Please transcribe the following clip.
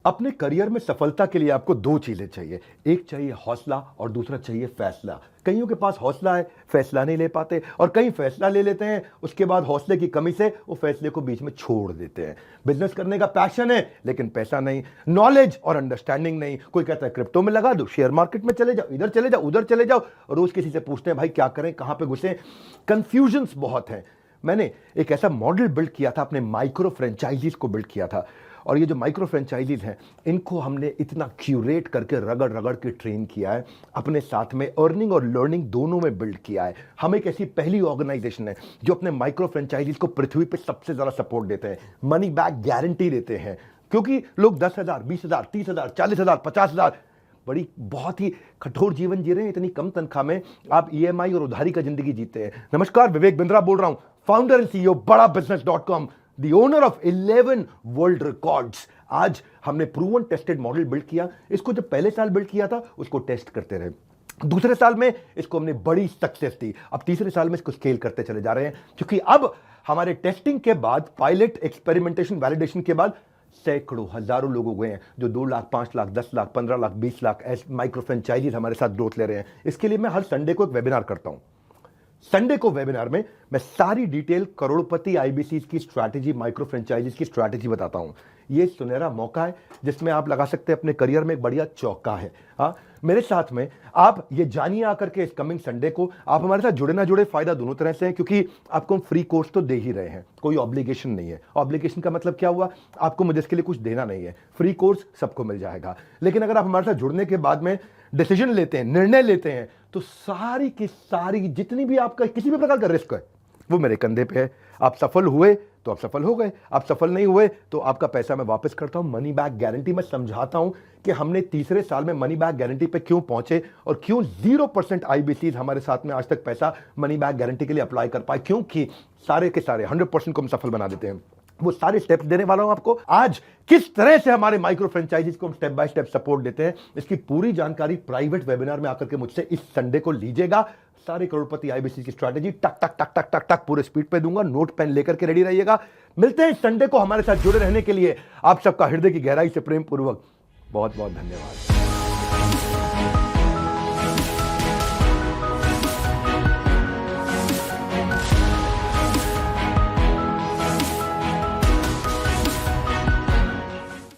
अपने करियर में सफलता के लिए आपको दो चीजें चाहिए। एक चाहिए हौसला और दूसरा चाहिए फैसला। कईयों के पास हौसला है, फैसला नहीं ले पाते, और कई फैसला ले लेते हैं, उसके बाद हौसले की कमी से वो फैसले को बीच में छोड़ देते हैं। बिजनेस करने का पैशन है लेकिन पैसा नहीं, नॉलेज और अंडरस्टैंडिंग नहीं। कोई कहता है क्रिप्टो में लगा दो, शेयर मार्केट में चले जाओ, इधर चले जाओ, उधर चले जाओ। रोज किसी से पूछते हैं भाई क्या करें, कहां पे घुसे। कंफ्यूजन्स बहुत हैं। मैंने एक ऐसा मॉडल बिल्ड किया था, अपने माइक्रो फ्रेंचाइजीज को बिल्ड किया था, और ये जो माइक्रो फ्रेंचाइजीज हैं इनको हमने इतना क्यूरेट करके रगड़ रगड़ के ट्रेन किया है, अपने साथ में अर्निंग और लर्निंग दोनों में बिल्ड किया है। हम एक ऐसी पहली ऑर्गेनाइजेशन है जो अपने माइक्रो फ्रेंचाइजीज को पृथ्वी पे सबसे ज्यादा सपोर्ट देते हैं, मनी बैक गारंटी देते हैं। क्योंकि लोग 10,000, 20,000, 30,000, 40,000, 50,000 बड़ी बहुत ही कठोर जीवन जी रहे हैं। इतनी कम तनख्वाह में आप ईएमआई और उधारी का जिंदगी जीते हैं। नमस्कार, विवेक बिंद्रा बोल रहा हूं, फाउंडर एंड सीईओ बड़ा बिजनेस.com, the owner of 11 world records. आज हमने प्रूवन टेस्टेड मॉडल बिल्ड किया। इसको जब पहले साल बिल्ड किया था उसको टेस्ट करते रहे, दूसरे साल में इसको हमने बड़ी सक्सेस दी, अब तीसरे साल में इसको स्केल करते चले जा रहे हैं। क्योंकि अब हमारे टेस्टिंग के बाद, पायलट, एक्सपेरिमेंटेशन, वैलिडेशन के बाद सैकड़ों, हजारों लोग हो गए हैं जो 2 लाख, 5 लाख, 10 लाख, 15 लाख, 20 लाख ऐसे माइक्रो फ्रेंचाइजीज हमारे साथ ग्रोथ ले रहे हैं। इसके लिए मैं हर संडे को एक वेबिनार करता हूं। संडे को वेबिनार में मैं सारी डिटेल करोड़पति आईबीसी की स्ट्रैटेजी, माइक्रो फ्रेंचाइजीज की स्ट्रैटेजी बताता हूं। ये सुनहरा मौका है जिसमें आप लगा सकते हैं अपने करियर में एक बढ़िया चौका है। हाँ, मेरे साथ में आप ये जानिए आकर के इस कमिंग संडे को। आप हमारे साथ जुड़े ना जुड़े, फायदा दोनों तरह से है, क्योंकि आपको हम फ्री कोर्स तो दे ही रहे हैं, कोई ऑब्लिगेशन नहीं है। ऑब्लिगेशन का मतलब क्या हुआ, आपको मुझे इसके लिए कुछ देना नहीं है। फ्री कोर्स सबको मिल जाएगा। लेकिन अगर आप हमारे साथ जुड़ने के बाद में डिसीजन लेते हैं, निर्णय लेते हैं, तो सारी की सारी जितनी भी आपका किसी भी प्रकार का रिस्क है वो मेरे कंधे पे है। आप सफल हुए तो आप सफल हो गए, आप सफल नहीं हुए तो आपका पैसा मैं वापस करता हूं। मनी बैक गारंटी मैं समझाता हूं कि हमने तीसरे साल में मनी बैक गारंटी पे क्यों पहुंचे और क्यों 0% आईबीसीज हमारे साथ में आज तक पैसा मनी बैक गारंटी के लिए अप्लाई कर पाए, क्योंकि सारे के सारे 100% को हम सफल बना देते हैं। वो सारे स्टेप्स देने वाला हूं आपको आज। किस तरह से हमारे माइक्रो फ्रेंचाइजीज को हम स्टेप बाय स्टेप सपोर्ट देते हैं, इसकी पूरी जानकारी प्राइवेट वेबिनार में आकर के मुझसे इस संडे को लीजिएगा। सारे करोड़पति आईबीसी की स्ट्रैटेजी टक टक टक टक टक टक पूरे स्पीड पे दूंगा। नोट पेन लेकर के रेडी रहिएगा। मिलते हैं संडे को। हमारे साथ जुड़े रहने के लिए आप सबका हृदय की गहराई से प्रेम पूर्वक बहुत बहुत धन्यवाद।